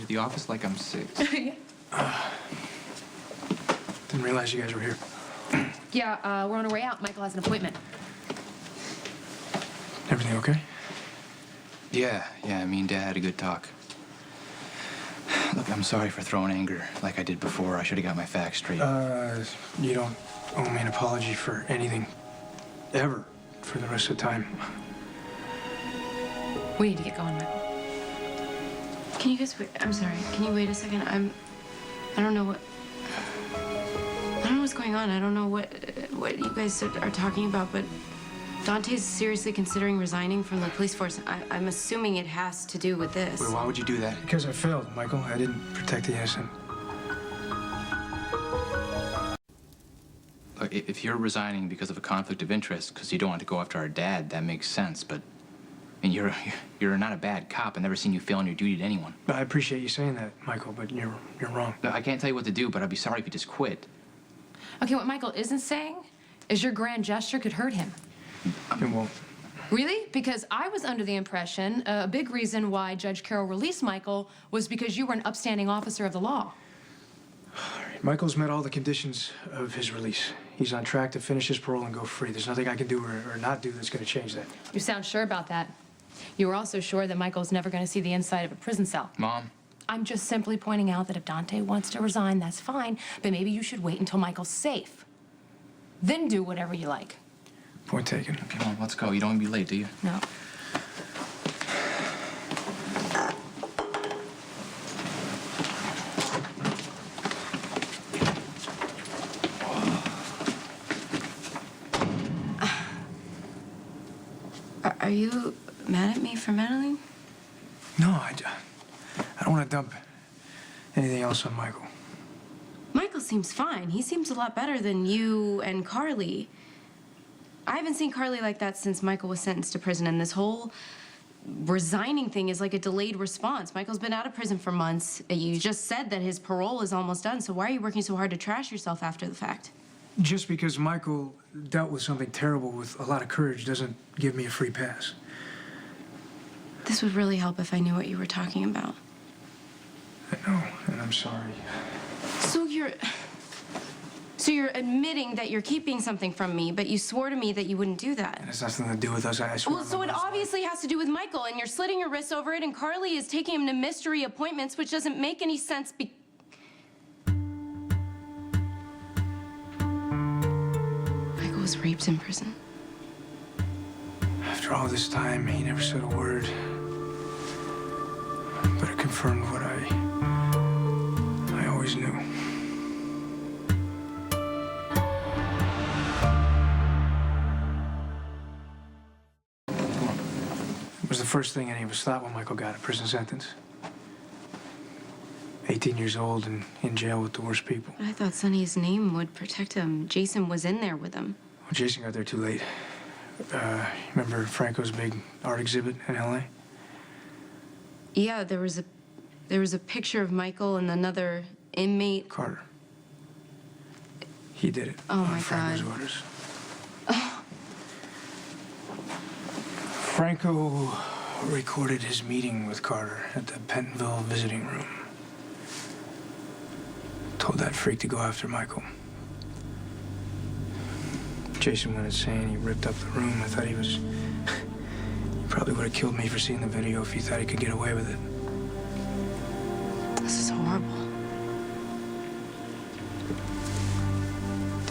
the office like I'm 6. Yeah. Didn't realize you guys were here. Yeah, we're on our way out. Michael has an appointment. Everything okay? Yeah, me and Dad had a good talk. Look, I'm sorry for throwing anger like I did before. I should have got my facts straight. You don't owe me an apology for anything. Ever. For the rest of the time. We need to get going, Michael. Can you guys wait? I'm sorry. Can you wait a second? I don't know what's going on. I don't know what you guys are talking about, but Dante's seriously considering resigning from the police force. I'm assuming it has to do with this. Wait, why would you do that? Because I failed, Michael. I didn't protect the innocent. Look, if you're resigning because of a conflict of interest, because you don't want to go after our dad, that makes sense, but I mean, you're not a bad cop. I've never seen you fail on your duty to anyone. I appreciate you saying that, Michael, but you're wrong. Look, I can't tell you what to do, but I'd be sorry if you just quit. Okay, what Michael isn't saying is your grand gesture could hurt him. It won't. Really? Because I was under the impression a big reason why Judge Carroll released Michael was because you were an upstanding officer of the law. Michael's met all the conditions of his release. He's on track to finish his parole and go free. There's nothing I can do or not do that's going to change that. You sound sure about that. You were also sure that Michael's never going to see the inside of a prison cell. Mom? I'm just simply pointing out that if Dante wants to resign, that's fine, but maybe you should wait until Michael's safe. Then do whatever you like. Point taken. Okay, Mom, let's go. You don't want to be late, do you? No. Are you mad at me for meddling? No, I don't want to dump anything else on Michael. Michael seems fine. He seems a lot better than you and Carly. I haven't seen Carly like that since Michael was sentenced to prison, and this whole resigning thing is like a delayed response. Michael's been out of prison for months. You just said that his parole is almost done, so why are you working so hard to trash yourself after the fact? Just because Michael dealt with something terrible with a lot of courage doesn't give me a free pass. This would really help if I knew what you were talking about. I know, and I'm sorry. So you're admitting that you're keeping something from me, but you swore to me that you wouldn't do that. It has nothing to do with us. I swear. Well, so it obviously has to do with Michael, and you're slitting your wrists over it, and Carly is taking him to mystery appointments, which doesn't make any sense Michael was raped in prison. After all this time, he never said a word. But it confirmed what I always knew. It was the first thing any of us thought when Michael got a prison sentence. 18 years old and in jail with the worst people. I thought Sonny's name would protect him. Jason was in there with him. Well, Jason got there too late. Remember Franco's big art exhibit in L.A.? Yeah, there was a picture of Michael and another inmate. Carter. He did it. Oh, on my Franco's God. orders. Franco recorded his meeting with Carter at the Pentonville visiting room. Told that freak to go after Michael. Jason went insane. He ripped up the room. I thought he was... He probably would have killed me for seeing the video if he thought he could get away with it. This is horrible.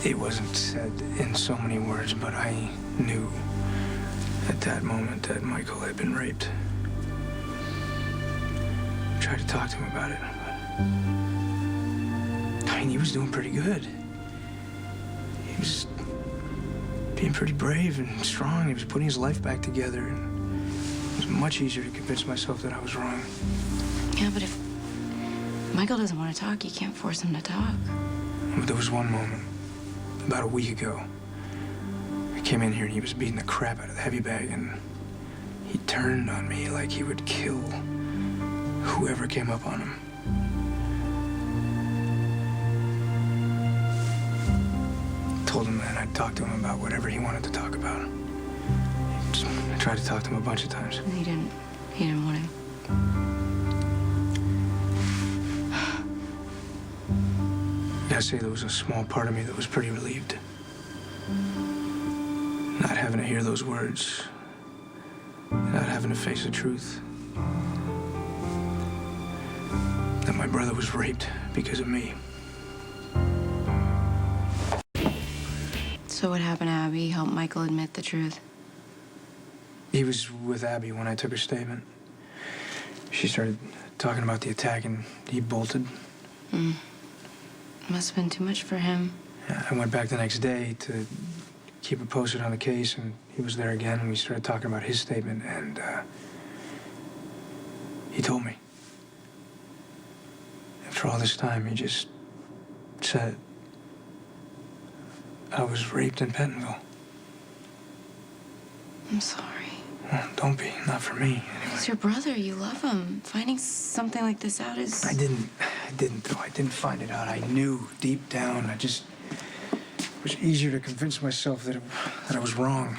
It wasn't said in so many words, but I knew at that moment that Michael had been raped. I tried to talk to him about it, but... I mean, he was doing pretty good. He was being pretty brave and strong. He was putting his life back together, and it was much easier to convince myself that I was wrong. Yeah, but if Michael doesn't want to talk, you can't force him to talk. But there was one moment, about a week ago. I came in here and he was beating the crap out of the heavy bag, and he turned on me like he would kill whoever came up on him. Told him that I'd talk to him about whatever he wanted to talk about. I tried to talk to him a bunch of times. And he didn't want to. gotta say, there was a small part of me that was pretty relieved. Not having to hear those words. Not having to face the truth. That my brother was raped because of me. So what happened to Abby helped Michael admit the truth? He was with Abby when I took her statement. She started talking about the attack and he bolted. Must have been too much for him. Yeah, I went back the next day to keep her posted on the case, and he was there again, and we started talking about his statement, and he told me. After all this time, he just said, I was raped in Pentonville. I'm sorry. Well, don't be. Not for me, anyway. He's your brother. You love him. Finding something like this out is... I didn't, though. I didn't find it out. I knew deep down. It was easier to convince myself that I was wrong.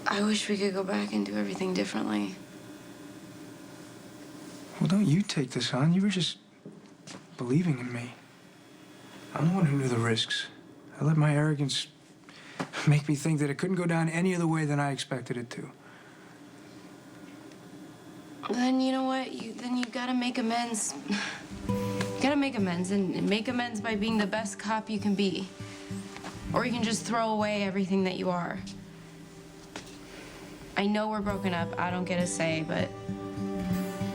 I wish we could go back and do everything differently. Well, don't you take this on. You were just believing in me. I'm the one who knew the risks. I let my arrogance make me think that it couldn't go down any other way than I expected it to. Then you know what? Then you gotta make amends. You gotta make amends, and make amends by being the best cop you can be. Or you can just throw away everything that you are. I know we're broken up. I don't get a say, but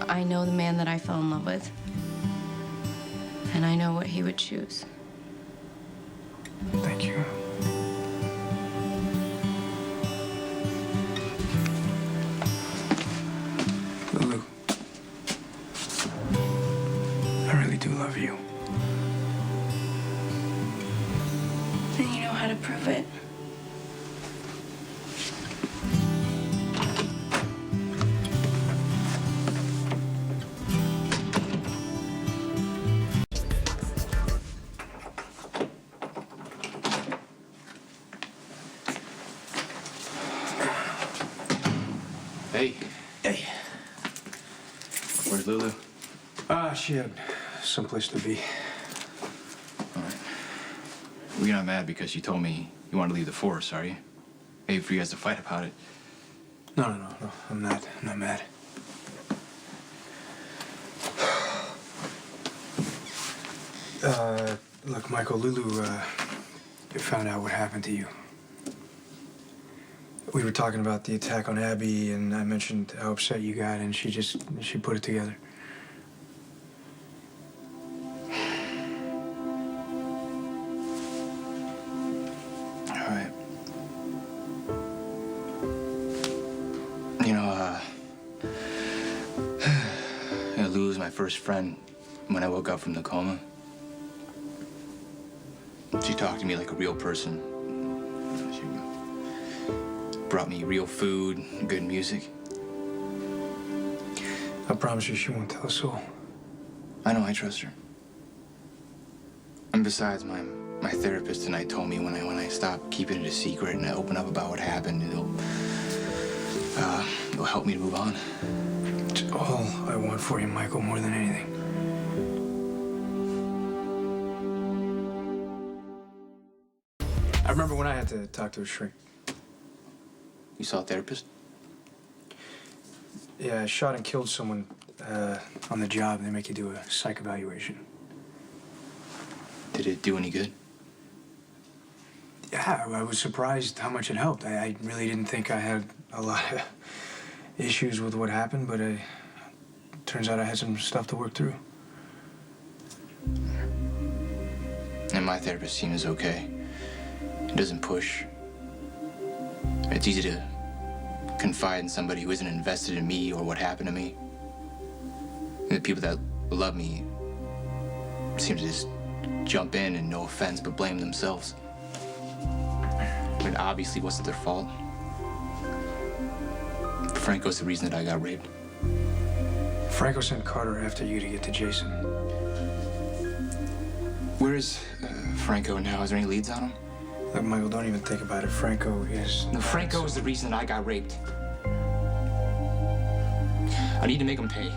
I know the man that I fell in love with. And I know what he would choose. Thank you. Lulu, I really do love you. And you know how to prove it. Hey, Hey. where's Lulu? She had someplace to be. All right. Well, you're not mad because you told me you wanted to leave the force, are you? Maybe for you guys to fight about it. No. I'm not mad. Look, Michael, Lulu, found out what happened to you. We were talking about the attack on Abby, and I mentioned how upset you got, and she put it together. All right. Lulu was my first friend when I woke up from the coma. She talked to me like a real person. She brought me real food, good music. I promise you she won't tell a soul. I know I trust her. And besides, my therapist tonight told me when I stop keeping it a secret and I open up about what happened, it'll help me to move on. It's all I want for you, Michael, more than anything. I remember when I had to talk to a shrink. You saw a therapist? Yeah, I shot and killed someone on the job, and they make you do a psych evaluation. Did it do any good? Yeah, I was surprised how much it helped. I really didn't think I had a lot of issues with what happened, but turns out I had some stuff to work through. And my therapist seems okay. It doesn't push. It's easy to confide in somebody who isn't invested in me or what happened to me. And the people that love me seem to just jump in and, no offense, but blame themselves. It obviously wasn't their fault. Franco's the reason that I got raped. Franco sent Carter after you to get to Jason. Where is Franco now? Is there any leads on him? Look, Michael, don't even think about it. Franco is... No, Franco is the reason that I got raped. I need to make him pay.